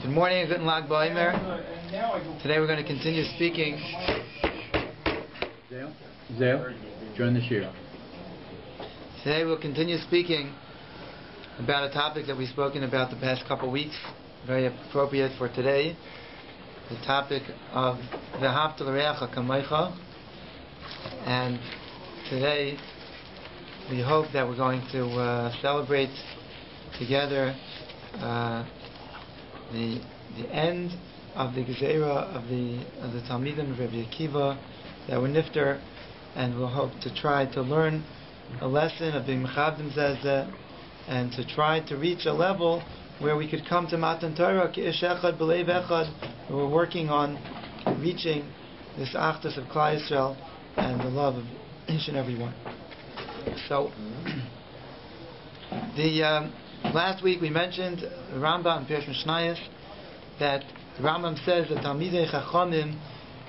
Good morning and good Lag B-OMER. Today we're going to continue speaking. Zale, join the shir. Today we'll continue speaking about a topic that we've spoken about the past couple of weeks, very appropriate for today, the topic of V'ahavta l'reacha kamocha. And today we hope that we're going to celebrate together the end of the Gezerah of the Talmidim of Rabbi Akiva that were nifter, and we'll hope to try to learn a lesson of being mechabdim zeh and to try to reach a level where we could come to Matan Torah ki'ish echad b'leiv echad. We're working on reaching this achdus of Klal Yisrael and the love of each and every one. So the last week we mentioned Rambam and Pirush Mishnayos, that the Rambam says that Talmidei Chachamim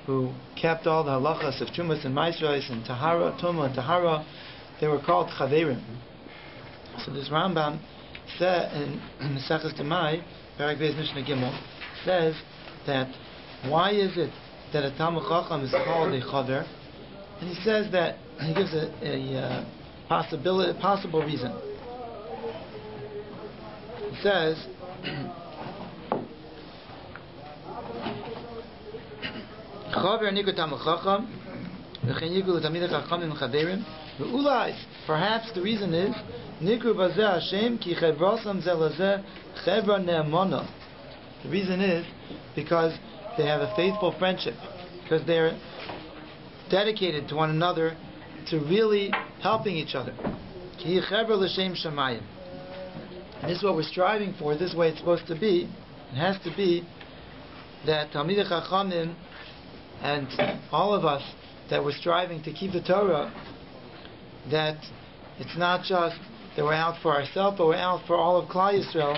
who kept all the halachas of Trumas and Maasros and Tahara, Tumah and Tahara, they were called Chaverim. So this Rambam said in Maseches Demai, Perek Beis Mishnah Gimel, says that why is it that a Talmid Chacham is called a Chaver? And he says that he gives a possible reason. He says perhaps the reason is the reason is because they have a faithful friendship, because they're dedicated to one another, to really helping each other. And this is what we're striving for. This is the way it's supposed to be. It has to be that Talmidei Chachamim and all of us that we're striving to keep the Torah, that it's not just that we're out for ourselves, but we're out for all of Klal Yisrael.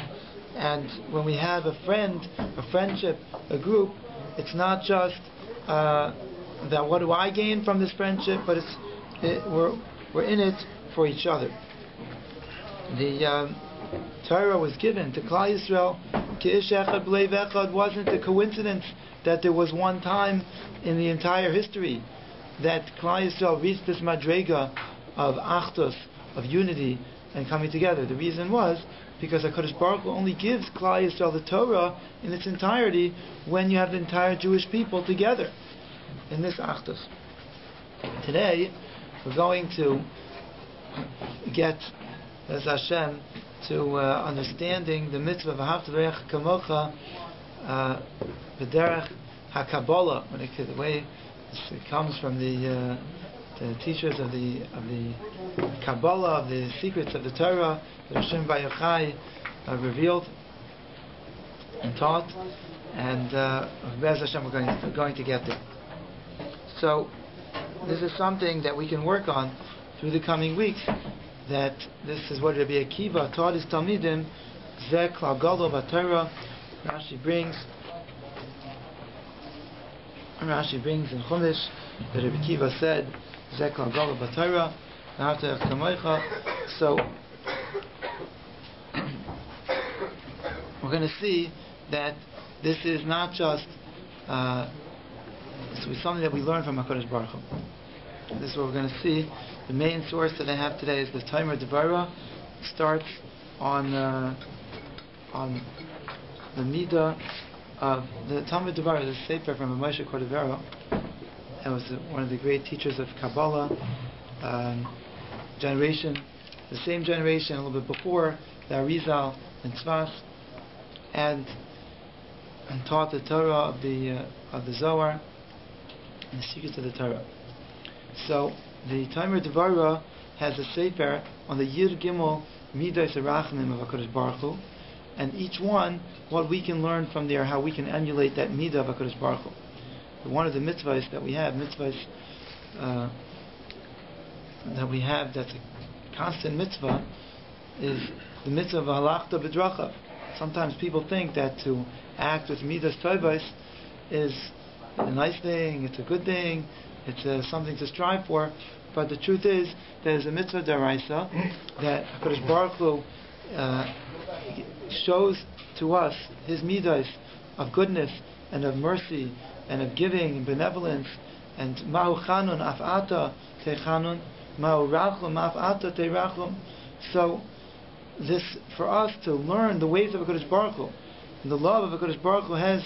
And when we have a friend, a friendship, a group, it's not just that what do I gain from this friendship, but we're in it for each other. The Torah was given to Klal Yisrael. Ki'ish echad b'leiv echad wasn't a coincidence that there was one time in the entire history that Klal Yisrael reached this madrega of achdus, of unity and coming together. The reason was because HaKadosh Baruch Hu only gives Klal Yisrael the Torah in its entirety when you have the entire Jewish people together in this achdus. Today we're going to get, as Hashem, to understanding the mitzvah of V'ahavta l'reacha kamocha b'derech HaKabbalah, the way it comes from the teachers of the Kabbalah, of the secrets of the Torah that Hashem Bar Yochai revealed and taught, and Be'ez Hashem we're going to get there. So this is something that we can work on through the coming weeks, that this is what Rabbi Akiva taught his Talmidim, Zeh Klal Gadol b'Torah. Rashi brings in Chumash that Rabbi Akiva said, Zeh Klal Gadol b'Torah, V'ahavta l'reacha kamocha. So we're going to see that this is not just something that we learn from HaKadosh Baruch Hu. This is what we're going to see. The main source that I have today is the Timer Devara. It starts on the Midah of the Talmud Devara, the Sefer from Moshe Cordovero. That was one of the great teachers of Kabbalah generation, the same generation a little bit before the Arizal and Tzvas, and taught the Torah of the Zohar and the secrets of the Torah. So the Timer Devara has a sefer on the Yud Gimel Midas Arachnim of HaKadosh Baruch Hu, and each one, what we can learn from there, how we can emulate that midah of HaKadosh Baruch Hu. One of the mitzvahs that we have, that's a constant mitzvah, is the mitzvah of halachta b'drachav. Sometimes people think that to act with midas tovos is a nice thing, it's a good thing, it's something to strive for, but the truth is there's a mitzvah deraisa that HaKadosh Baruch Hu shows to us His midas of goodness and of mercy and of giving and benevolence, and Ma'u Chanun Af'ata Techanun, Ma'u Rachum Af'ata Terachum. So this, for us to learn the ways of HaKadosh Baruch Hu, and the love of HaKadosh Baruch Hu has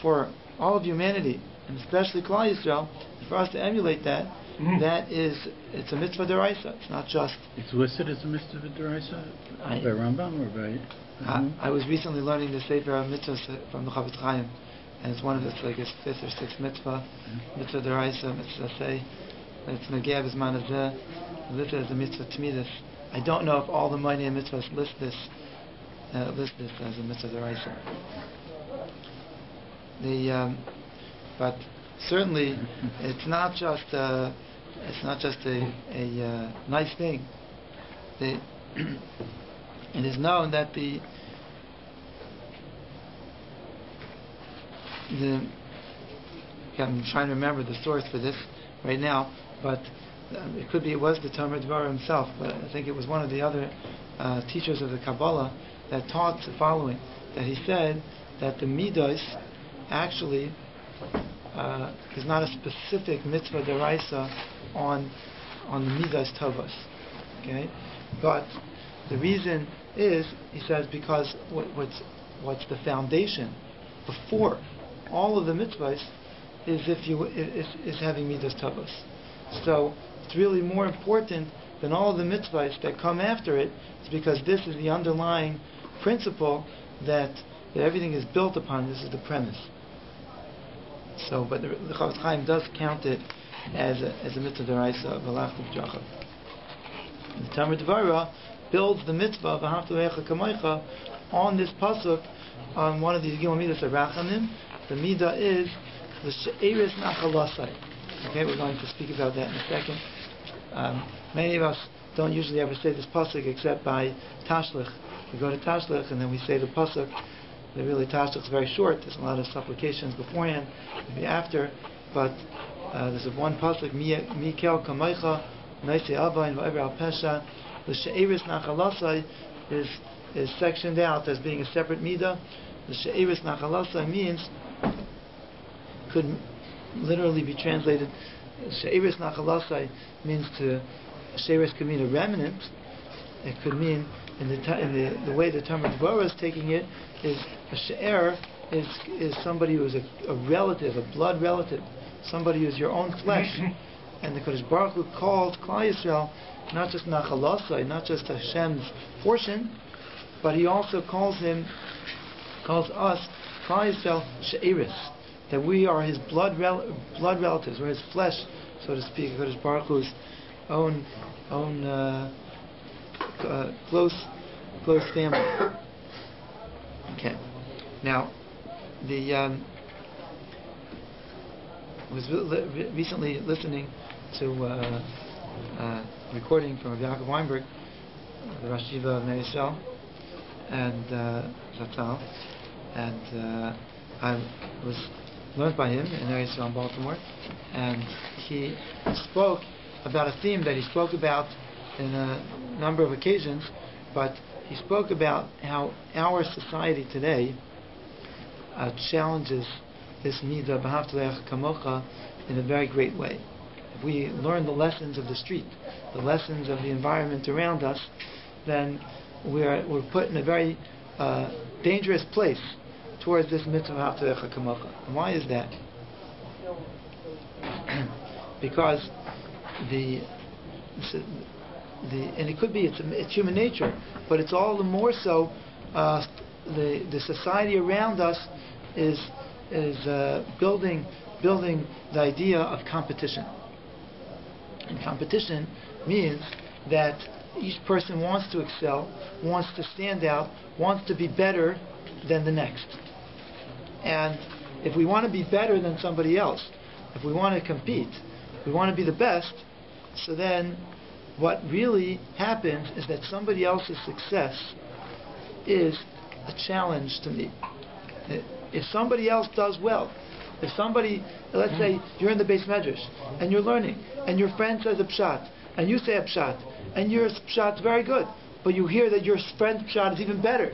for all of humanity, and especially Klal Yisrael, for us to emulate that, it's a mitzvah deraisa. It's not just... It's listed as a mitzvah deraisa by Rambam or by... I was recently learning the Sefer of Mitzvahs from the Chavetz Chaim, and it's one of its, like, its fifth or sixth mitzvah, mitzvah deraisa, mitzvah say, it's Nageh B'zman Hazeh, listed as a mitzvah Tmidus. I don't know if all the Ma'anei mitzvahs list this as a mitzvah deraisa. But certainly, it's not just a nice thing. It is known that I'm trying to remember the source for this right now, but it was the Talmud Dvar himself, but I think it was one of the other teachers of the Kabbalah that taught the following, that he said that the midos actually is not a specific mitzvah deraisa on the midas tovos, okay? But the reason is, he says, because what's the foundation before all of the mitzvahs is having midas tovos. So it's really more important than all of the mitzvahs that come after it. It's because this is the underlying principle that everything is built upon. This is the premise. So, but the Chavetz Chaim does count it as a mitzvah deraisa of V'alachtu b'drachav. The Talmud Dvara builds the mitzvah of V'ahavta l'reacha kamocha on this pasuk, on one of these Gimel midas of Rachamim. The midah is the she'eris nachalasai. Okay, we're going to speak about that in a second. Many of us don't usually ever say this pasuk except by Tashlich. We go to Tashlich and then we say the pasuk. Really, Tashlich is very short. There's a lot of supplications beforehand, maybe after, but there's one pasuk, Mikel Kamaycha, Naisi Abayin Va'ever Al Pesha. The She'eris Nachalasai is sectioned out as being a separate midah. The She'eris Nachalasai means, could literally be translated, She'eris Nachalasai means She'eris could mean a remnant. It could mean, in the way the Talmud Dvorah is taking it, is a she'er is somebody who is a relative, a blood relative, somebody who is your own flesh. And the Kodesh Baruch Hu called Klal Yisrael not just Nachalasai, not just Hashem's portion, but He also calls us Klal Yisrael she'eris, that we are His blood relatives, we're His flesh, so to speak, Kodesh Baruch Hu's own close family. Okay. Now, I was recently listening to a recording from Rabbi Yaakov Weinberg, the Rosh Yeshiva of Ner Yisrael, and Zatzal, and I was learned by him in Ner Yisrael in Baltimore, and he spoke about a theme that he spoke about in a number of occasions, but he spoke about how our society today challenges this midah b'ahavta l'reacha kamocha in a very great way. If we learn the lessons of the street, the lessons of the environment around us, then we're put in a very dangerous place towards this mitzvah b'ahavta l'reacha kamocha. And why is that? Because and it could be it's human nature, but it's all the more so the society around us is building the idea of competition. And competition means that each person wants to excel, wants to stand out, wants to be better than the next. And if we want to be better than somebody else, if we want to compete, we want to be the best, so then what really happens is that somebody else's success is a challenge to me. If somebody else does well, if somebody, let's say you're in the Beis Medrash and you're learning, and your friend says a pshat, and you say a pshat, and your pshat's very good, but you hear that your friend's pshat is even better,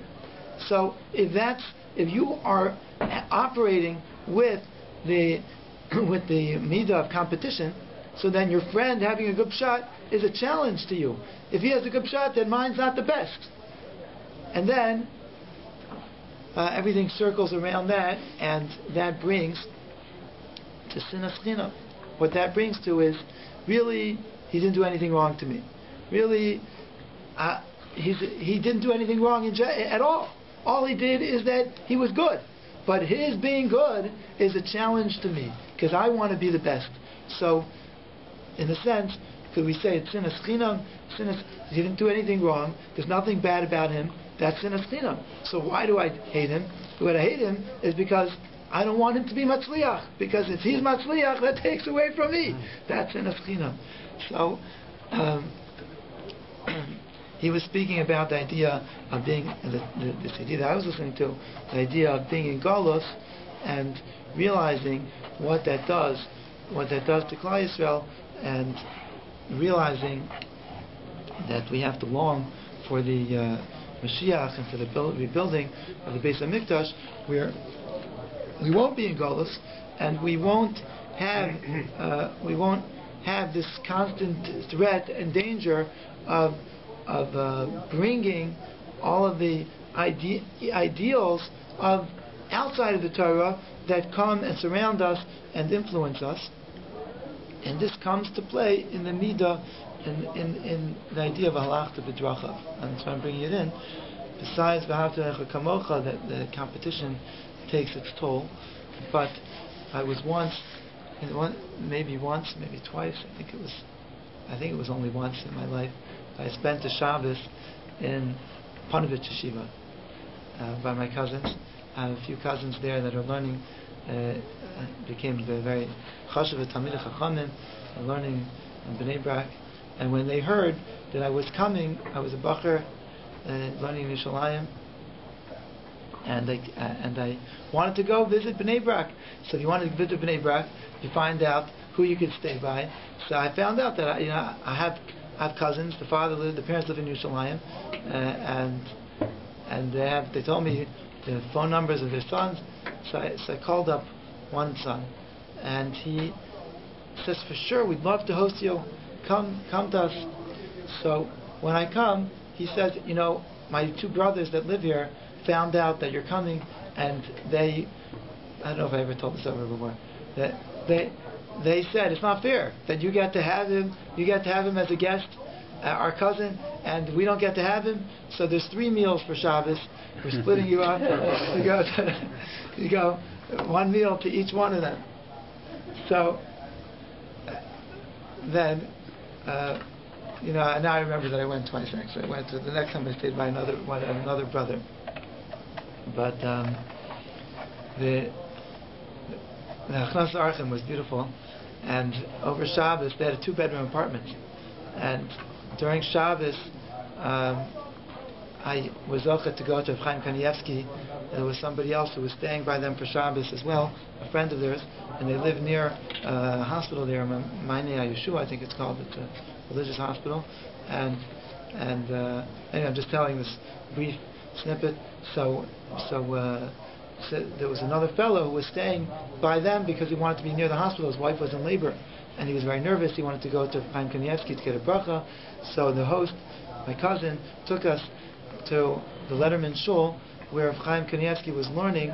So if you are operating with the midah of competition, so then your friend having a good shot is a challenge to you. If he has a good shot, then mine's not the best. And then everything circles around that, and that brings to sinas chinam. What that brings to is, really, he didn't do anything wrong to me. Really, he didn't do anything wrong at all. All he did is that he was good. But his being good is a challenge to me, because I want to be the best. So, in a sense, could we say it's sinas chinam? He didn't do anything wrong. There's nothing bad about him. That's sinas chinam. So why do I hate him? What I hate him is because I don't want him to be matzliach. Because if he's matzliach, that takes away from me. That's sinas chinam. So, he was speaking about the idea of being, this idea that I was listening to, the idea of being in Galus and realizing what that does to Klal Yisrael, and realizing that we have to long for the Mashiach and for the rebuilding of the Beis HaMikdash, where we won't be in Galus, and we won't have this constant threat and danger of bringing all of the ideals of outside of the Torah that come and surround us and influence us. And this comes to play in the midah, in the idea of halachta b'drachav. And so I'm bringing it in. Besides v'ahavta kamocha, that the competition takes its toll. But I was maybe twice. I think it was only once in my life. I spent a Shabbos in Panovich Yeshiva by my cousins. I have a few cousins there that are learning, became very chashuv Talmidei Chachamim, learning in Bnei Brak. And when they heard that I was coming, I was a bacher learning in Yerushalayim, and I wanted to go visit Bnei Brak. So if you wanted to visit Bnei Brak, you find out who you could stay by. So I found out that I have cousins. The parents live in Yerushalayim, and they told me the phone numbers of their sons. So I called up one son, and he says, "For sure, we'd love to host you. Come to us." So when I come, he says, my two brothers that live here found out that you're coming, and I don't know if I ever told this over before, that they said it's not fair that you get to have him as a guest, our cousin, and we don't get to have him. So there's 3 meals for Shabbos. We're splitting you up. You go 1 meal to each one of them. So then, now I remember that I went twice. Actually, I went to the next time I stayed by another brother. But the Achnas Archim was beautiful, and over Shabbos they had a 2-bedroom apartment, and during Shabbos I was zocheh to go to Chaim Kanievsky. There was somebody else who was staying by them for Shabbos as well, a friend of theirs, and they live near a hospital there, Maine Yeshua, I think it's called. It's a religious hospital, and anyway, I'm just telling this brief snippet. So there was another fellow who was staying by them because he wanted to be near the hospital. His wife was in labor, and he was very nervous. He wanted to go to Chaim Kanievsky to get a bracha. So the host, my cousin, took us to the Letterman Shul, where Chaim Kanievsky was learning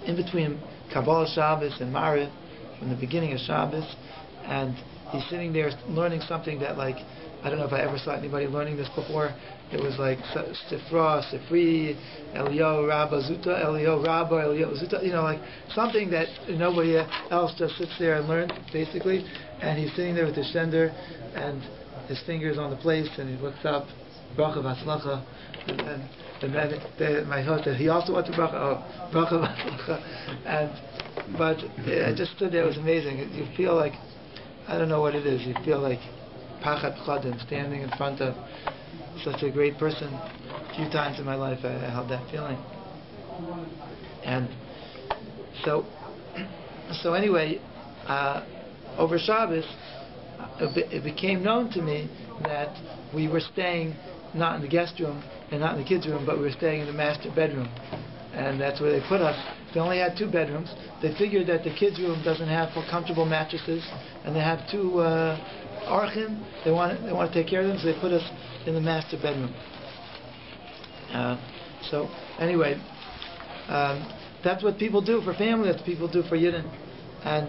in between Kabbalah Shabbos and Mariv, from the beginning of Shabbos, and he's sitting there learning something that, like, I don't know if I ever saw anybody learning this before. It was like Sifra, Sifri, Elio, Rabba, Zuta, Elio, Rabba, Elio, Zuta, like something that nobody else just sits there and learns, basically. And he's sitting there with his shender and his fingers on the place, and he looks up, Bracha V'Atzlacha, and then my host said, he also went to Bracha V'Atzlacha. But I just stood there, it was amazing. You feel like, I don't know what it is, you feel like Pachat Chadim, standing in front of such a great person. A few times in my life I had that feeling. And so anyway, over Shabbos, it became known to me that we were staying not in the guest room, and not in the kids' room, but we were staying in the master bedroom, and that's where they put us. They only had 2 bedrooms. They figured that the kids' room doesn't have comfortable mattresses, and they have 2 archim. They want to take care of them, so they put us in the master bedroom. So anyway, that's what people do for family. That's what people do for Yidden. And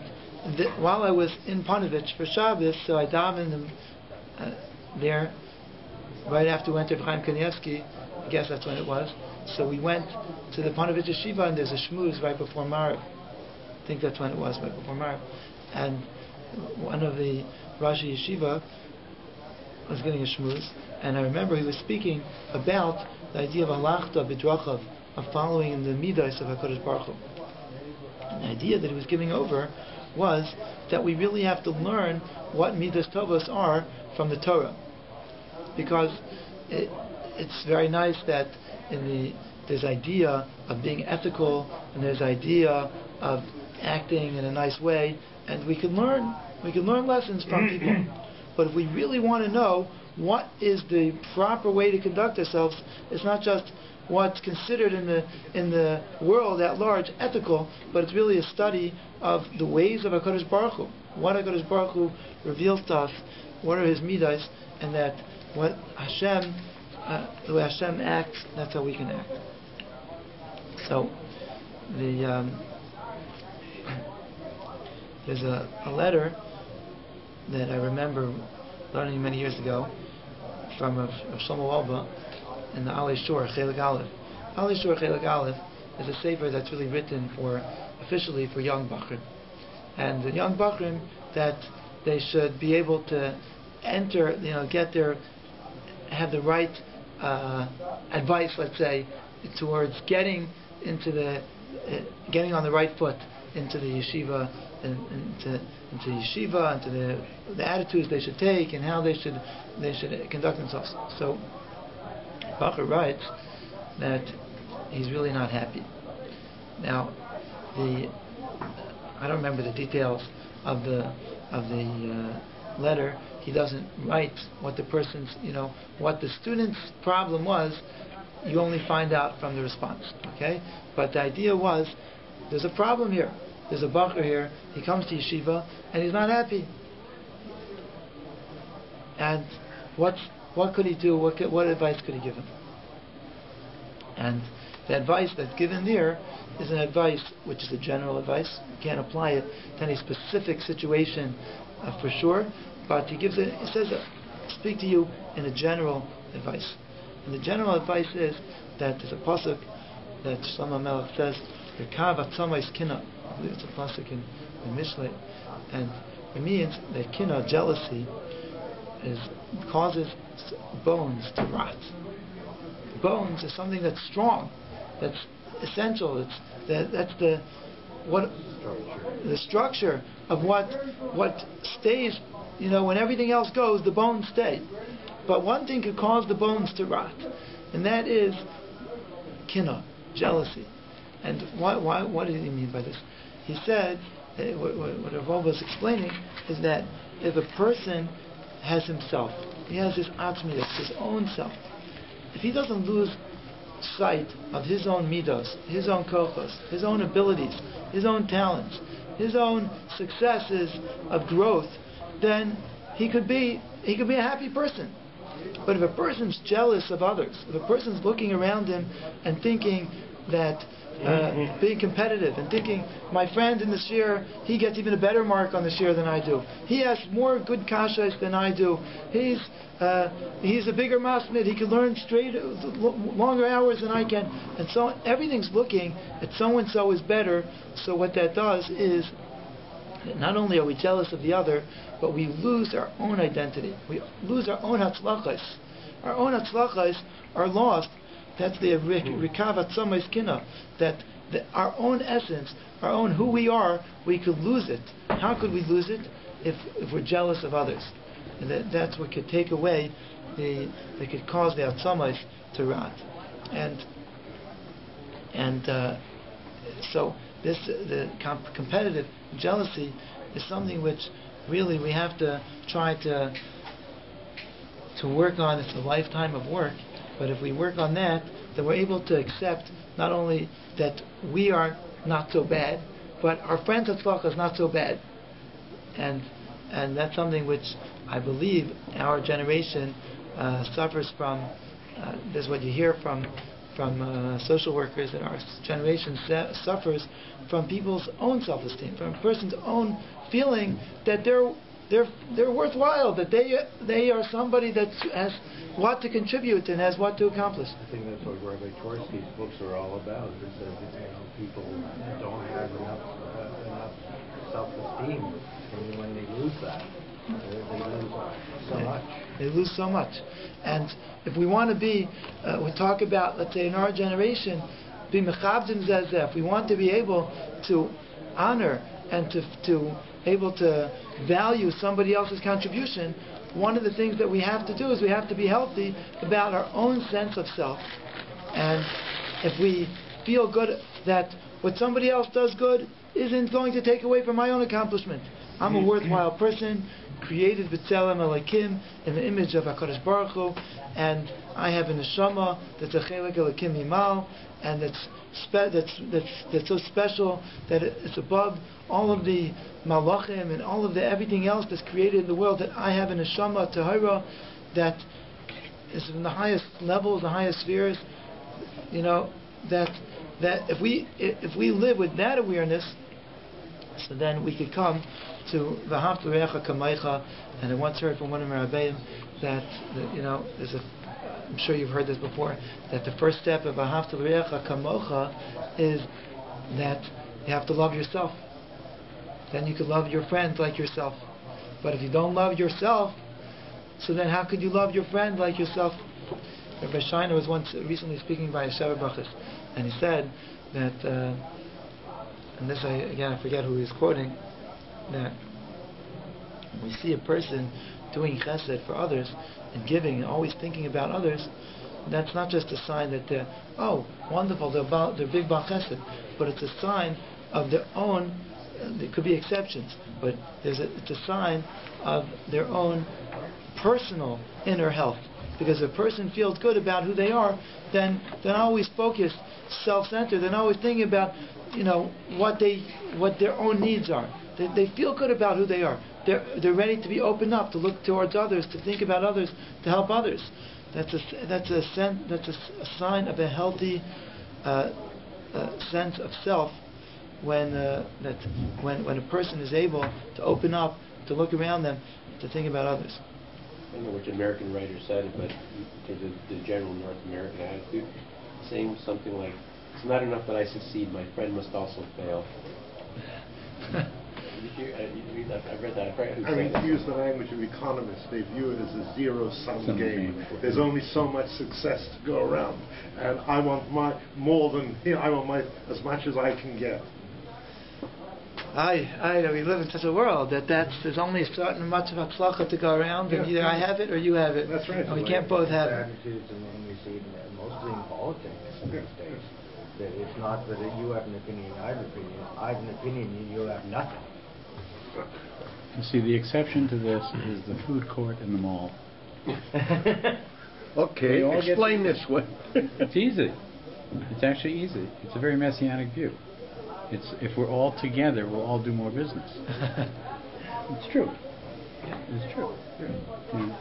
while I was in Panovich for Shabbos, so I davened there right after we went to Chaim Kanievsky. I guess that's when it was. So we went to the Panovich Yeshiva, and there's a shmooze right before Maariv. I think that's when it was, right before Maariv. And one of the Rashi Yeshiva was getting a shmooze, and I remember he was speaking about the idea of alachta b'drachav, of following in the midas of HaKadosh Baruch Hu. And the idea that he was giving over was that we really have to learn what midas tovos are from the Torah, because it's very nice that there's idea of being ethical, and there's idea of acting in a nice way, and we can learn lessons from people. But if we really want to know what is the proper way to conduct ourselves, it's not just what's considered in the world at large ethical, but it's really a study of the ways of HaKadosh Baruch Hu. What HaKadosh Baruch Hu reveals to us, what are His midas, and that what Hashem, the way Hashem acts, that's how we can act. So, there's a letter that I remember learning many years ago from Shlomo Alba in the Alei Shor Chelik Aleph. Alei Shor Chelik Aleph is a sefer that's really written officially for young Bachrim, and the young Bachrim that they should be able to enter, have the right advice, let's say, towards getting on the right foot into the yeshiva, into yeshiva, into the attitudes they should take, and how they should conduct themselves. So Bacher writes that he's really not happy. Now, I don't remember the details of the letter. He doesn't write what the person's, what the student's problem was. You only find out from the response, okay? But the idea was, there's a problem here. There's a bacher here. He comes to yeshiva and he's not happy. And what could he do? What advice could he give him? And the advice that's given there is an advice which is a general advice. You can't apply it to any specific situation for sure. But he says, speak to you in a general advice. And the general advice is that there's a pasuk that Shlomo Melech says, "Rekav atzamais kina." I believe it's a pasuk in Mishlei, and it means that kina, jealousy, causes bones to rot. Bones is something that's strong, that's essential. That's the structure of what stays. When everything else goes, the bones stay. But one thing could cause the bones to rot, and that is kina, jealousy. And what did he mean by this? He said, what Rabbi was explaining is that if a person has himself, he has his atzmiyus, his own self, if he doesn't lose sight of his own midos, his own kochos, his own abilities, his own talents, his own successes of growth, then he could be a happy person. But if a person's jealous of others, if a person's looking around him and thinking that being competitive and thinking, my friend in the shir, he gets even a better mark on the shir than I do. He has more good kashas than I do. He's a bigger masmid. He can learn longer hours than I can. And so everything's looking at so-and-so is better. So what that does is, not only are we jealous of the other, but we lose our own identity. We lose our own hatzlachos. Our own hatzlachos are lost. That's the rikav atzamais kina. That our own essence, our own who we are, we could lose it. How could we lose it? If we're jealous of others. And that's what could take away that could cause the atzamais to rot. So the competitive jealousy is something which really we have to try to work on. It's a lifetime of work, But if we work on that, then we're able to accept not only that we are not so bad, but our friend's hatzlacha is not so bad. And that's something which I believe our generation suffers from. This is what you hear from social workers in our generation suffers from people's own self-esteem, from a person's own feeling that they're worthwhile, that they are somebody that has what to contribute and has what to accomplish. I think that's what Rabbi Tversky's books are all about. It says people don't have enough self-esteem, and when they lose that, they lose so much. They lose so much. And if we want to be, we talk about, let's say in our generation, be mechabdim zeh, if we want to be able to honor and to able to value somebody else's contribution, one of the things that we have to do is we have to be healthy about our own sense of self. And if we feel good that what somebody else does good isn't going to take away from my own accomplishment. I'm a worthwhile person, created b'tzelem Elokim, in the image of HaKadosh Baruch Hu, and I have a neshama that's a chelek Elokim mimal, and that's so special that it's above all of the malachim and all of the everything else that's created in the world. That I have a neshama tahira that is in the highest levels, the highest spheres. That if we live with that awareness, so then we could come to v'ahavta l'reacha kamaycha. And I once heard from one of my Rabbeim that there's I'm sure you've heard this before, that the first step of v'ahavta l'reacha kamocha is that you have to love yourself. Then you could love your friends like yourself. But if you don't love yourself, so then how could you love your friend like yourself? Rabbi Shiner was once recently speaking by a Shabbat Brachas, and he said that, and this I forget who he was quoting, that we see a person doing chesed for others and giving and always thinking about others, that's not just a sign that they're wonderful, they're big bal chesed, but it's a sign of their own. There could be exceptions, but it's a sign of their own personal inner health. Because if a person feels good about who they are, then they're not always focused, self-centered. They're not always thinking about what their own needs are. They feel good about who they are. They're ready to be opened up, to look towards others, to think about others, to help others. That's a sign of a healthy sense of self. When a person is able to open up, to look around them, to think about others. I don't know which American writer said it, but the general North American attitude, saying something like, "It's not enough that I succeed; my friend must also fail." I read that. To use the language of economists, they view it as a zero-sum game. There's only so much success to go around, and I want more than I want as much as I can get. We live in such a world that there's only a certain much of hatzlacha to go around, and either I have it or you have it. That's right. And we can't both have it. Attitudes, and we see it mostly in politics these days. That it's not that you have an opinion, I have an opinion. I have an opinion, you have nothing. You see, the exception to this is the food court in the mall. Okay, explain this one. It's easy. It's actually easy. It's a very messianic view. If we're all together, we'll all do more business. It's true. It's true. Yeah.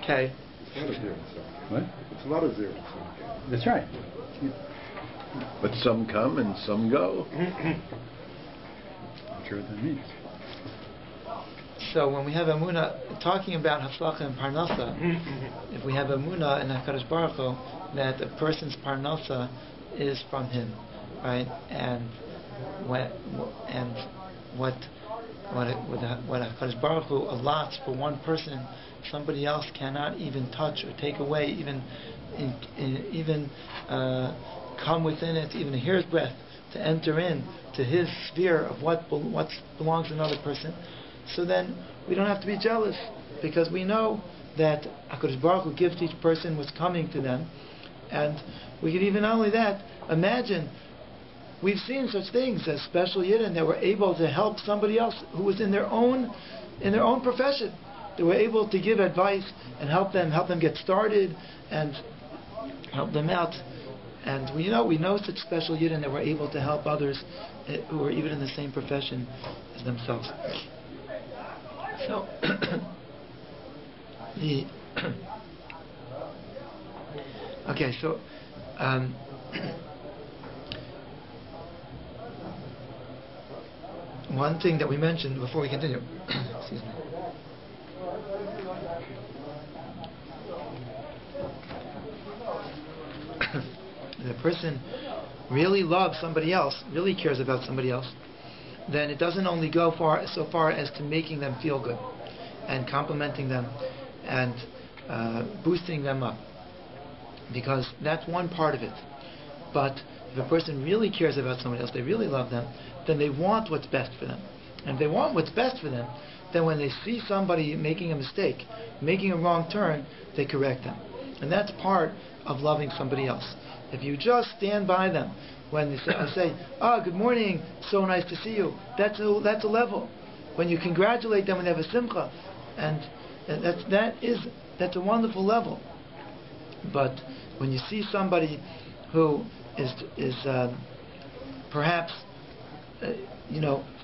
Okay. It's not a zero-sum game. What? It's not a zero-sum game. That's right. But some come and some go. I'm sure what that means. So when we have emunah, talking about hatzlacha and parnasa, if we have emunah in HaKadosh Baruch Hu, that a person's parnasa is from him, right? And what HaKadosh Baruch Hu allots for one person, somebody else cannot even touch or take away, even come within it, even a hair's breadth, to enter in to his sphere of what belongs to another person. So then we don't have to be jealous, because we know that HaKadosh Baruch Hu gives each person what's coming to them. And we could even, not only that, imagine, we've seen such things as special yidden that were able to help somebody else who was in their own profession, that we're able to give advice and help them get started and help them out. And we know such special yidden that we're able to help others who are even in the same profession as themselves. So okay, so one thing that we mentioned before we continue, excuse me. The person really loves somebody else, really cares about somebody else, then it doesn't only go so far as to making them feel good and complimenting them and boosting them up, because that's one part of it. But if a person really cares about somebody else, they really love them, then they want what's best for them. And if they want what's best for them, then when they see somebody making a mistake, making a wrong turn, they correct them. And that's part of loving somebody else. If you just stand by them when they say, good morning, so nice to see you, that's a level. When you congratulate them when they have a simcha, and that's a wonderful level. But when you see somebody who is perhaps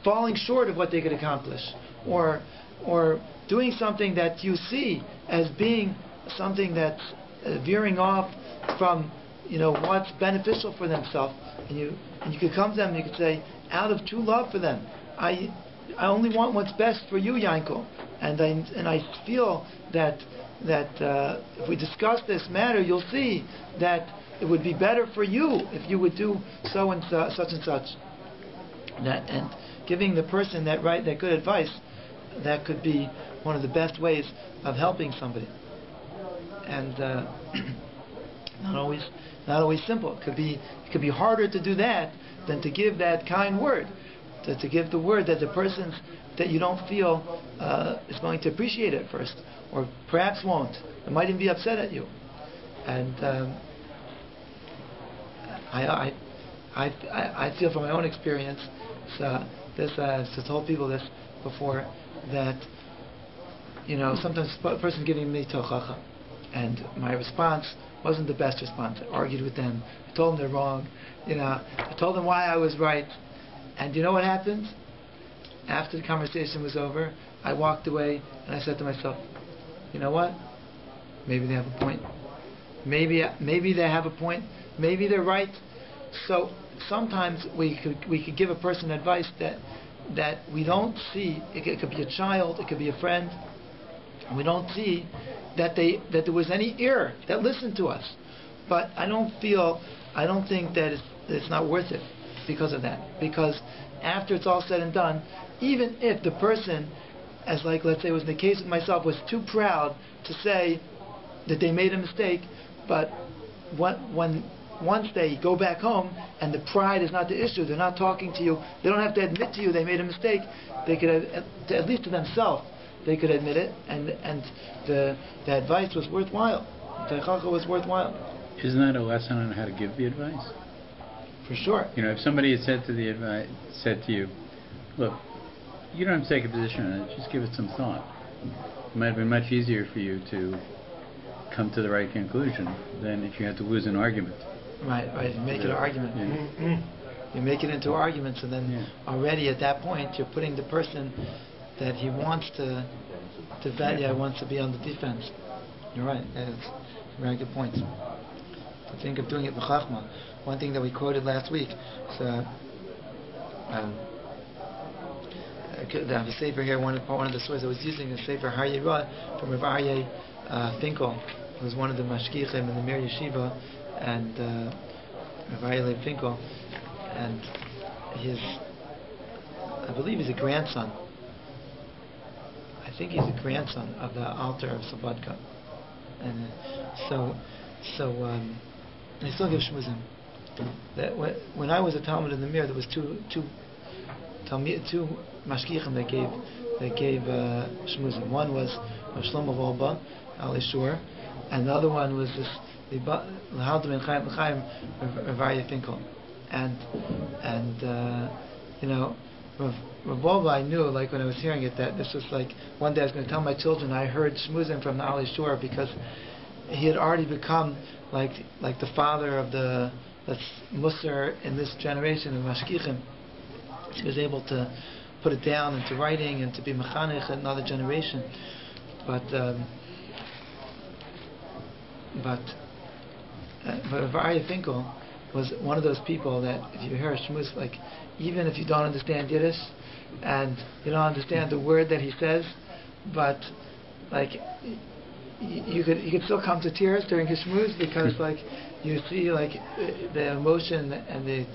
falling short of what they could accomplish, or doing something that you see as being something that's veering off from what's beneficial for themselves, and you could come to them and you could say, out of true love for them, I only want what's best for you, Yankel, and I feel that if we discuss this matter, you'll see that it would be better for you if you would do so and such and such. And giving the person that good advice, that could be one of the best ways of helping somebody. And not always simple. It could be harder to do that than to give that kind word, to give the word that the person that you don't feel is going to appreciate it first, or perhaps won't. It might even be upset at you. And I feel from my own experience, I've told people this before, that sometimes a person's giving me tochacha, and my response wasn't the best response. I argued with them. I told them they're wrong. I told them why I was right. And you know what happened? After the conversation was over, I walked away and I said to myself, you know what? Maybe they have a point. Maybe they have a point. Maybe they're right. So sometimes we could give a person advice that we don't see. It could be a child. It could be a friend. And we don't see that there was any ear that listened to us. But I don't think that it's not worth it because of that. Because after it's all said and done, even if the person, as let's say it was the case with myself, was too proud to say that they made a mistake, but once they go back home and the pride is not the issue, they're not talking to you, they don't have to admit to you they made a mistake, they could at least to themselves, they could admit it, and the advice was worthwhile. The teichacha was worthwhile. Isn't that a lesson on how to give the advice? For sure. If somebody had said to you, look, you don't have to take a position on it, just give it some thought. It might have been much easier for you to come to the right conclusion than if you had to lose an argument. Right. You make it an argument. Yeah. You make it into arguments, and then already at that point you're putting the person that he wants to wants to be on the defense. You're right. That's a very good point. To think of doing it b'chachma. One thing that we quoted last week is I have a sefer here. One of the sources I was using is sefer Har Yirah from Rabbi Finkel, who was one of the mashgichim in the Mir Yeshiva, and Rabbi Finkel, and I believe he's a grandson. I think he's a grandson of the Alter of Slobodka, and so I still give shmuzim. That when I was a Talmud in the Mir, there was two mashgichim that gave shmuzim. One was Shlomo Volba Al Ishur, and the other one was this L'Halda Ben Chaim L'Chaim Rabbi Finkel, and Rabbi, I knew, like when I was hearing it, that this was like one day I was going to tell my children I heard shmuzim from the Ali Shur, because he had already become like the father of the Musar in this generation of Mashkichim. He was able to put it down into writing and to be mechanech in another generation. But Arya Finkel was one of those people that if you hear a shmuz, like even if you don't understand Yiddish and you don't understand the word that he says, but like you could still come to tears during his shmuz, because like you see like the emotion and the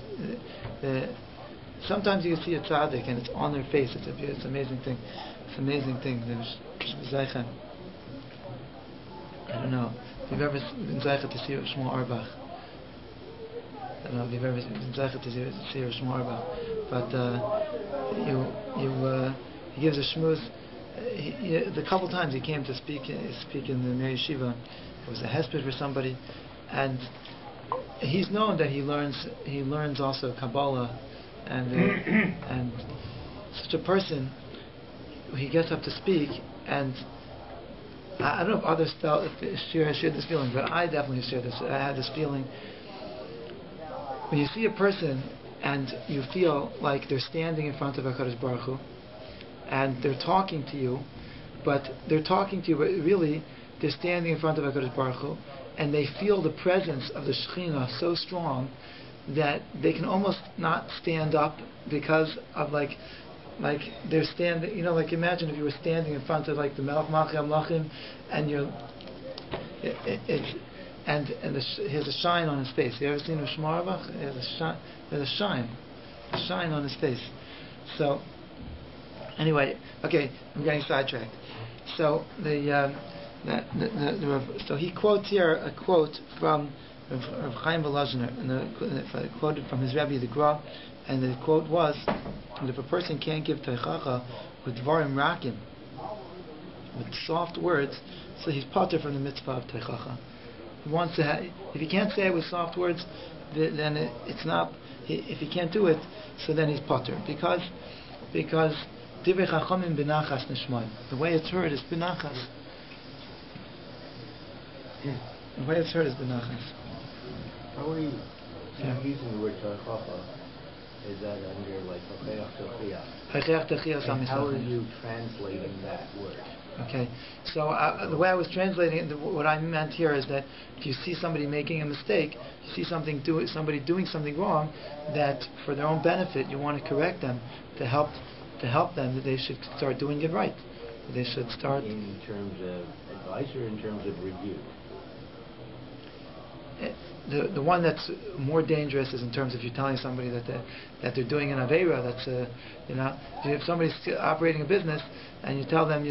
sometimes you see a tzaddik and it's on their face. It's an amazing thing. It's an amazing thing. I don't know if you've ever been zeicha to see Shmuel Arbach. I don't know if you've ever been zeicha to see Shmuel Arbach, but he gives a shmuz. The couple times he came to speak in the Meir Yeshiva, it was a hesped for somebody, and he's known that he learns also Kabbalah, and such a person, he gets up to speak, and I don't know if others shared this feeling, but I definitely shared this. I had this feeling when you see a person and you feel like they're standing in front of HaKadosh Baruch Hu and they're talking to you, but really they're standing in front of HaKadosh Baruch Hu and they feel the presence of the Shekhinah so strong that they can almost not stand up because of like they're standing, like imagine if you were standing in front of like the Melech Malchei HaMelachim and he has a shine on his face. You ever seen a Shmuel Arbach? There's a shine on his face. So anyway, okay, I'm getting sidetracked. So so he quotes here a quote from Rav Chaim Volozhiner, and quoted from his Rabbi the Gra, and the quote was, if a person can't give teichacha with dvarim rakim, with soft words, so he's pater from the mitzvah of teichacha. He wants to if he can't say it with soft words, then it's not. If he can't do it, so then he's pater, because divrei chachamim benachas nishmai. The way it's heard is benachas. The way it's heard is benachas. How are you using the word teichacha? Is that under like Hakeach techiyas? And how are you translating that word? Okay, so the way I was translating it, what I meant here is that if you see somebody making a mistake, you see somebody doing something wrong, that for their own benefit you want to correct them, to help them, that they should start doing it right. They should start in terms of advice or in terms of rebuke. The one that's more dangerous is in terms of you telling somebody that they're doing an aveira. That's if somebody's operating a business and you tell them,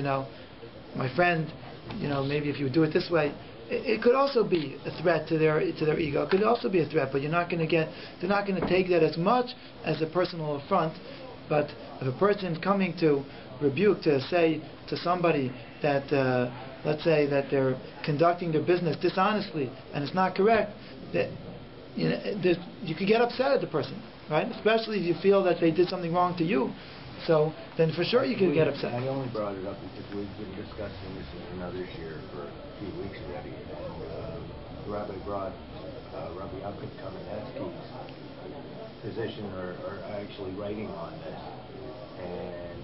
my friend, maybe if you would do it this way, it could also be a threat to their ego. It could also be a threat, but they're not going to take that as much as a personal affront. But if a person's coming to rebuke, to say to somebody that let's say that they're conducting their business dishonestly and it's not correct, that you could get upset at the person, right? Especially if you feel that they did something wrong to you. So then for sure you could get upset. I only brought it up because we've been discussing this in another year for a few weeks already, and Rabbi brought Rabbi Yaakov Kamenetsky's position or actually writing on this, and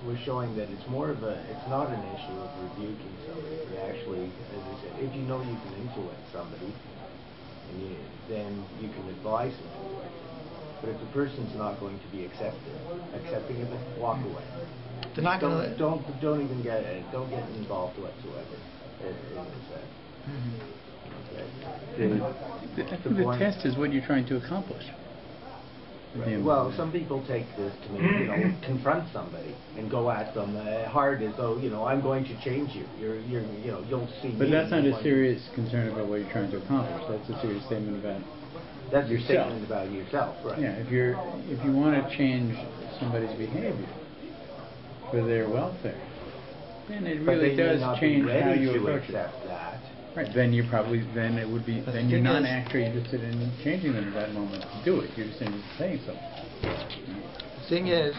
we're showing that it's not an issue of rebuking somebody. Actually, as I said, if you know you can influence somebody, then you can advise them to do it. But if the person's not going to be accepting of it, walk away. They're not going to. Don't get involved whatsoever. The test is what you're trying to accomplish. Right. Well, some people take this to mean, confront somebody and go at them hard as though, I'm going to change you. You'll see. But that's not a serious concern about what you're trying to accomplish. That's a serious statement about. That's your yourself. statement about yourself, right? Yeah. If you want to change somebody's behavior for their welfare, then it really does change how you approach it. That. Right. Then you're not actually interested in changing them at that moment to do it. You're just interested in saying something. thing is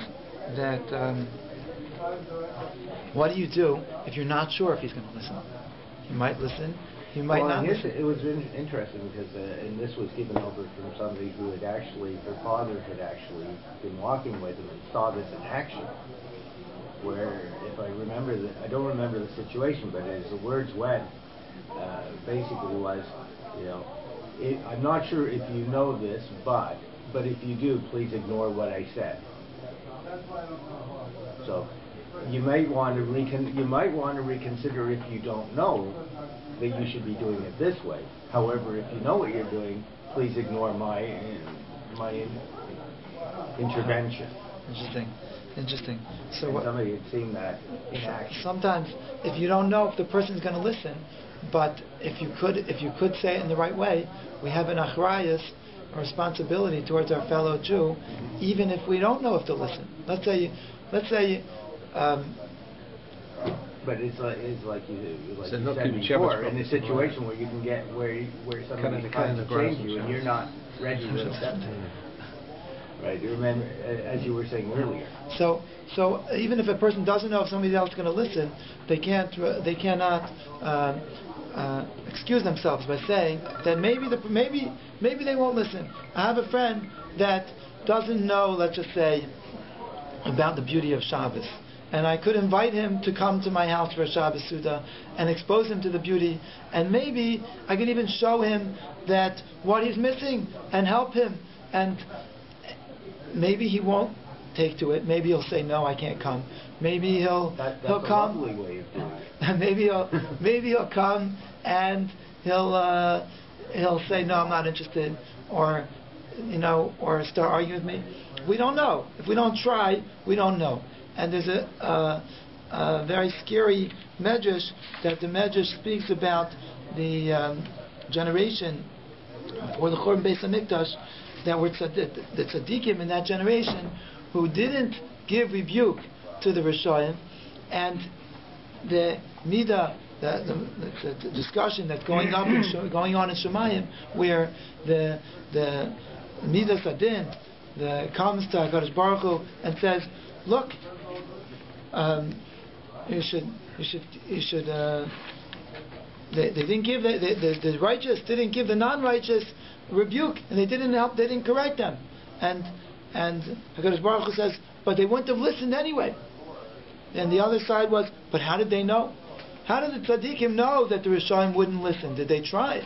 that what do you do if you're not sure if he's going to listen? He might listen. He might not listen. It was interesting because, and this was given over from somebody who had actually, her father had actually been walking with him and saw this in action. Where, if I remember, I don't remember the situation, but as the words went, basically was, I'm not sure if you know this, but if you do, please ignore what I said. So, you might want to reconsider if you don't know that you should be doing it this way. However, if you know what you're doing, please ignore my intervention. Interesting. So what, somebody had seen that in action. Sometimes, if you don't know if the person's going to listen, but if you could say it in the right way, we have an achrayus, a responsibility towards our fellow Jew, even if we don't know if they'll listen. Let's say. But it's like you said before, in a situation where you can get where somebody's trying to change you and you're not ready to accept it. Right, you remember, as you were saying earlier. So even if a person doesn't know if somebody else is going to listen, they cannot excuse themselves by saying that maybe they won't listen. I have a friend that doesn't know, let's just say, about the beauty of Shabbos, and I could invite him to come to my house for a Shabbos Suda and expose him to the beauty, and maybe I could even show him that what he's missing and help him, and maybe he won't take to it. Maybe he'll say, no, I can't come. Maybe he'll come. Lovely way of doing it. maybe he'll come and he'll say, no, I'm not interested, or start arguing with me. We don't know. If we don't try, we don't know. And there's a very scary medrash that the medrash speaks about the generation before the Churban Beis Hamikdash, that were the tzaddikim in that generation who didn't give rebuke to the Rishayim, and the midah, the discussion that's going on in Shemayim, where the midah sadin comes to HaKadosh Baruch Hu and says, look, you should. They didn't give the righteous didn't give the non-righteous rebuke, and they didn't help. They didn't correct them, and HaKadosh Baruch Hu says, but they wouldn't have listened anyway. And the other side was, but how did they know? How did the tzaddikim know that the Rishayim wouldn't listen? Did they try?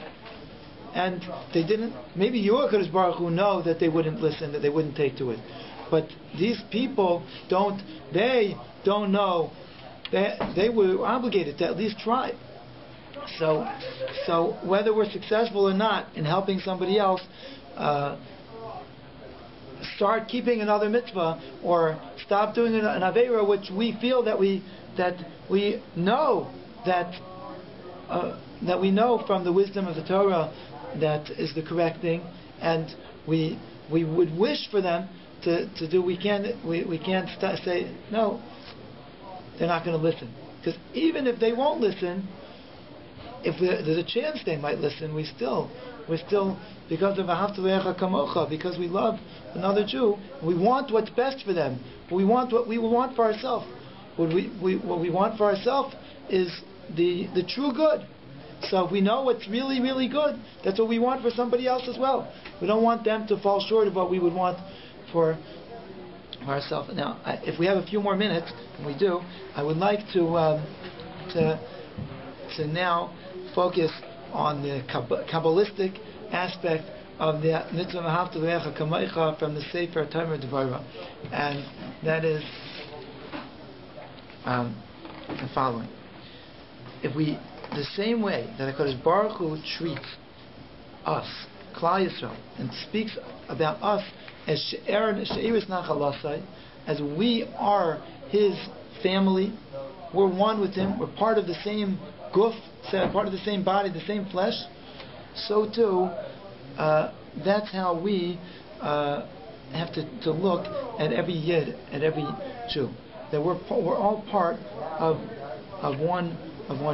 And they didn't. Maybe you, HaKadosh Baruch Hu, know that they wouldn't listen, that they wouldn't take to it. But these people don't. They don't know. They were obligated to at least try. So whether we're successful or not in helping somebody else start keeping another mitzvah or stop doing an aveira, which we feel that we know that we know from the wisdom of the Torah that is the correct thing, and we would wish for them to do. We can't say no. They're not going to listen, because even if they won't listen, if there's a chance they might listen, we're still because of Ahavta L'Recha Kamocha, because we love another Jew, we want what's best for them. We want what we want for ourselves. What we want for ourselves is the true good. So if we know what's really, really good, that's what we want for somebody else as well. We don't want them to fall short of what we would want for ourselves. Now, if we have a few more minutes, and we do, I would like to now focus on the Kabbalistic aspect of the mitzvah Ahavta L'Recha Kamocha from the Sefer Tomer Devorah, and that is the following: the same way that HaKadosh Baruch Hu treats us, Klal Yisrael, and speaks about us as She'eris Nachalasai, as we are His family, we're one with Him, we're part of the same guf, part of the same body, the same flesh, so too, that's how we have to look at every Yid, at every Jew, that we're all part of one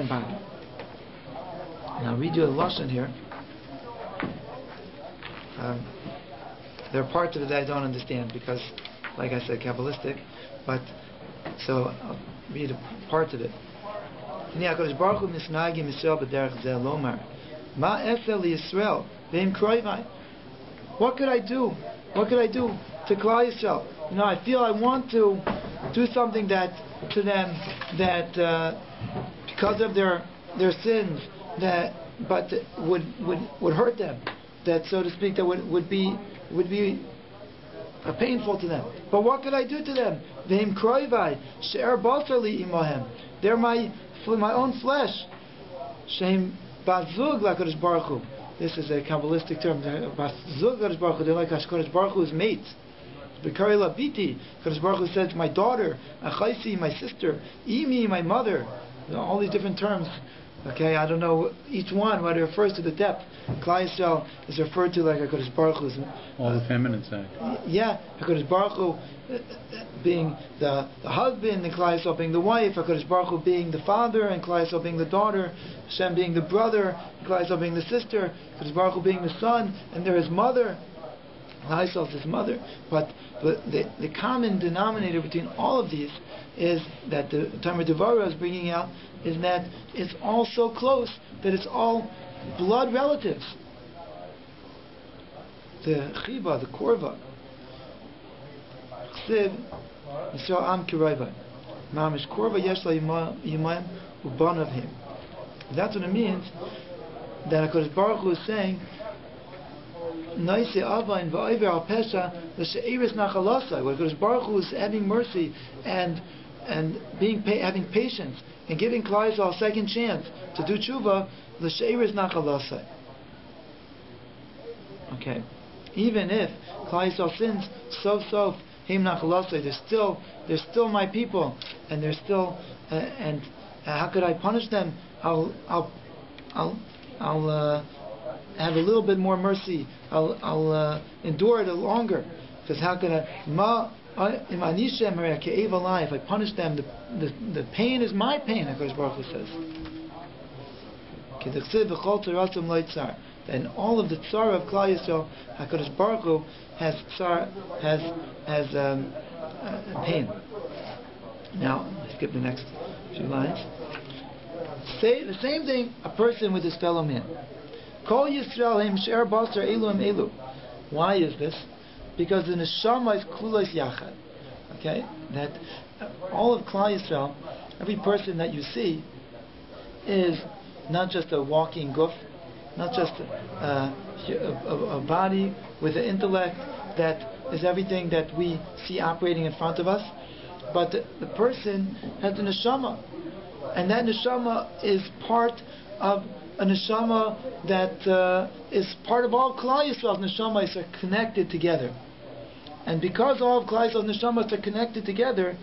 body. And I'll read you a lesson here. There are parts of it that I don't understand, because like I said, Kabbalistic, but so I'll read parts of it. What could I do? What could I do to Klal Yisrael? I feel I want to do something that to them that because of their sins but would hurt them, that so to speak, that would be painful to them. But what could I do to them? They're my own flesh. This is a Kabbalistic term. They're like HaKadosh Baruch Hu's mates. HaKadosh Baruch Hu says, my daughter, Achaisi, my sister, Imi, my mother. All these different terms. Okay, I don't know each one what it refers to the depth. Klal Yisrael is referred to like HaKadosh Baruch Hu's. All the feminine side. Yeah, HaKadosh Baruch Hu being the husband, and Klal Yisrael being the wife, HaKadosh Baruch Hu being the father, and Klal Yisrael being the daughter, Hashem being the brother, Klal Yisrael being the sister, HaKadosh Baruch Hu being the son, and they're his mother. Klal Yisrael is his mother. But the common denominator between all of these is that the Talmud Devorah is bringing out is that it's all so close that it's all blood relatives. The Chiba, the Korva, Chsiv, Yisrael Am Kirayva, Mamish Korva Yesh La Yimayim Uban of him. That's what it means that HaKadosh Baruch Hu is saying, Naise Avain Va'ayver Al Pesha L'She'eres Nachalasai. What HaKadosh Baruch Hu is having mercy and having patience and giving Klal Yisrael a second chance to do tshuva, l'she'eres nachalasai. Okay, even if Klal Yisrael sins, so heim nachalasai, they're still my people, and they're still and how could I punish them? I'll have a little bit more mercy. I'll endure it longer, because how could I? If I punish them, the pain is my pain, HaKadosh Baruch Hu says. And all of the tzara of Klal Yisrael, HaKadosh Baruch Hu has pain. Now, skip the next few lines. Say the same thing a person with his fellow man. Kol Yisrael him sher basar elu im elu. Why is this? Because the neshama is klulos yachad. Okay, that all of Klal Yisrael, every person that you see, is not just a walking guf, not just a body with an intellect that is everything that we see operating in front of us, but the person has a neshama, and that neshama is part of a neshama that is part of all Klal Yisrael's neshamas are connected together. And because all of Klal Yisrael's neshamas are connected together,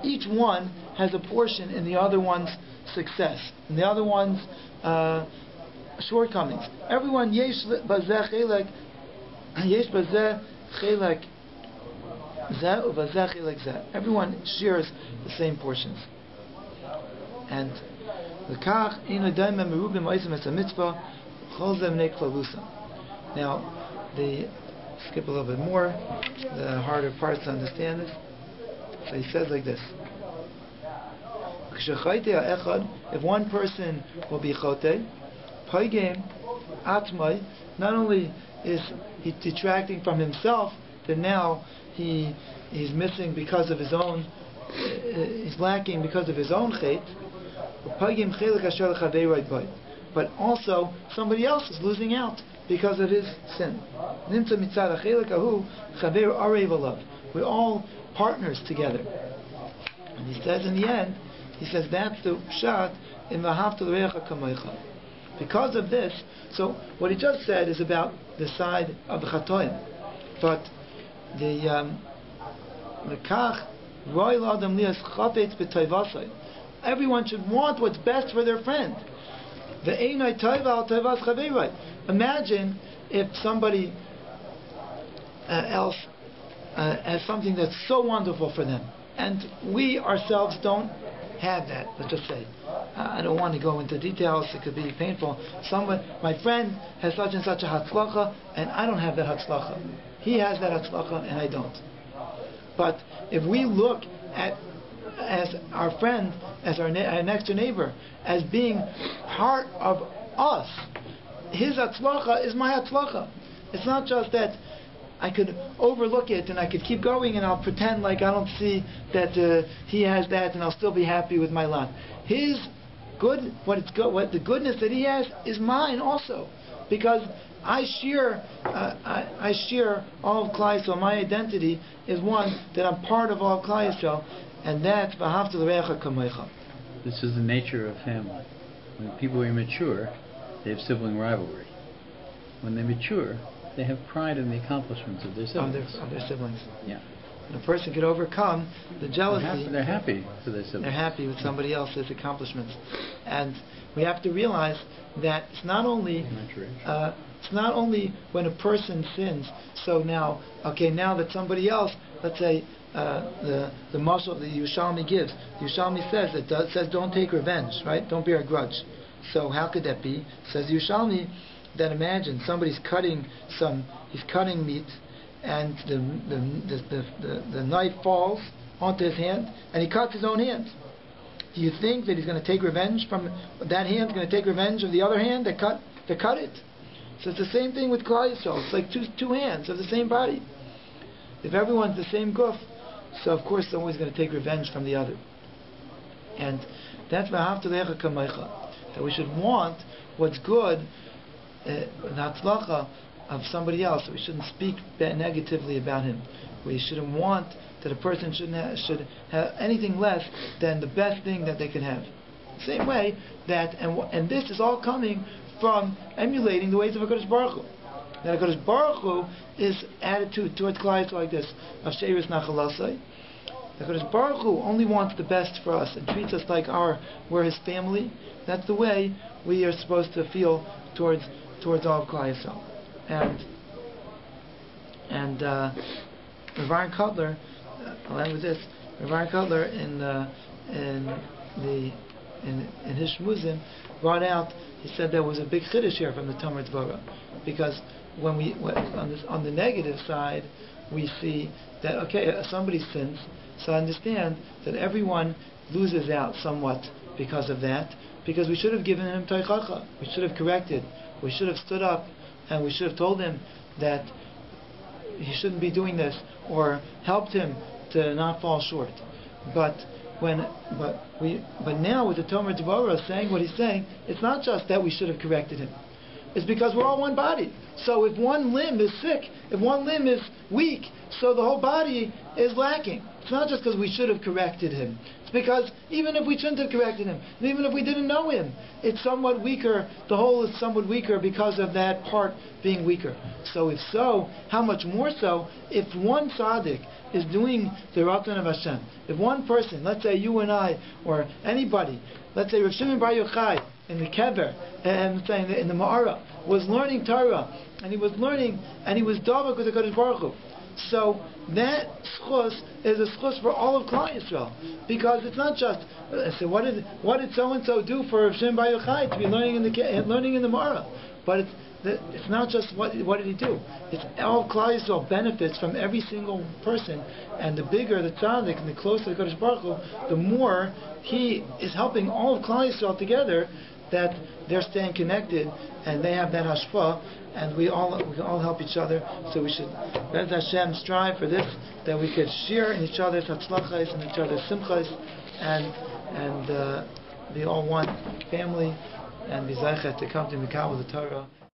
each one has a portion in the other one's success, in the other one's shortcomings. Everyone yesh bazeh chelek, yesh bazeh chelek zeh uvazeh chelek zeh. Everyone shares the same portions. And now, skip a little bit more, the harder parts to understand this. So he says like this: if one person will be chote, not only is he detracting from himself, but now he's missing because of his own, he's lacking because of his own chait. But also somebody else is losing out because of his sin. We're all partners together. And he says in the end, he says that's the pshat in V'ahavta l'reacha kamocha. Because of this, so what he just said is about the side of the chatoim, but the kach roy l'adam lias chafetz b'toivasai. Everyone should want what's best for their friend. Imagine if somebody else has something that's so wonderful for them, and we ourselves don't have that. Let's just say, I don't want to go into details; it could be painful. My friend has such and such a hatzlacha, and I don't have that hatzlacha. He has that hatzlacha, and I don't. But if we look at as our friend, as our next door neighbor, as being part of us, his atzlacha is my atzlacha. It's not just that I could overlook it and I could keep going and I'll pretend like I don't see that he has that and I'll still be happy with my lot. His what the goodness that he has is mine also, because I share all of Klal Yisrael. My identity is one that I'm part of all of Klal Yisrael, and that's v'ahavta l'reacha kamecha. This is the nature of family. When people are immature, they have sibling rivalry. When they mature, they have pride in the accomplishments of their siblings. Of their siblings. Yeah. And a person can overcome the jealousy. They're happy for their siblings. They're happy with somebody else's accomplishments, and we have to realize that it's not only when a person sins. So now that somebody else, let's say the mashal the Yerushalmi gives, the Yerushalmi says don't take revenge, right? Don't bear a grudge. So how could that be? Says the Yerushalmi, that imagine somebody's cutting meat, and the knife falls onto his hand, and he cuts his own hand. Do you think that he's going to take revenge from that hand? Going to take revenge of the other hand that cut it? So it's the same thing with Klal Yisrael. It's like two hands of the same body. If everyone's the same guf, so of course someone's going to take revenge from the other. And that's v'ahavta l'reacha kamecha, that we should want what's good, the hatzlacha of somebody else. We shouldn't speak negatively about him. We shouldn't want that a person should have anything less than the best thing that they can have. Same way that, and this is all coming from emulating the ways of HaKadosh Baruch Hu. That HaKadosh Baruch Hu is attitude towards Klal Yisrael like this: Asheris nachalasai. The HaKadosh Baruch Hu only wants the best for us and treats us like we're His family. That's the way we are supposed to feel towards all of Klal Yisrael. And Rav Kotler, I'll end with this. Rav Kotler in his shmuzim brought out. He said there was a big chiddush here from the Talmud Dvorah, because on the negative side we see that somebody sins, so I understand that everyone loses out somewhat because of that, because we should have given him teichacha, we should have corrected, we should have stood up, and we should have told him that he shouldn't be doing this, or helped him to not fall short. But now with the Talmud Dvorah saying what he's saying, it's not just that we should have corrected him. It's because we're all one body. So if one limb is sick, if one limb is weak, so the whole body is lacking. It's not just because we should have corrected him. It's because even if we shouldn't have corrected him, and even if we didn't know him, it's somewhat weaker. The whole is somewhat weaker because of that part being weaker. So if so, how much more so if one tzaddik is doing the Ratan of Hashem? If one person, let's say you and I, or anybody, let's say Rav Shimon Bar Yochai in the Kever, and saying in the Ma'ara, was learning Torah, and he was davak with the Kadosh Baruch Hu. So that schus is a schus for all of Klal Yisrael, because it's not just so what did so and so do for Rav Shimon Bar Yochai to be learning in the Ma'ara, but it's not just what did he do. It's all Klal Yisrael benefits from every single person, and the bigger the tzaddik and the closer the Kadosh Baruch Hu, the more he is helping all of Klal Yisrael together, that they're staying connected and they have that hashpah, and we can all help each other. So we should, Bez Hashem, strive for this, that we could share in each other's hatzlachas and each other's simchas, and be all one family, and be zeichet to come to Mikabel the Torah.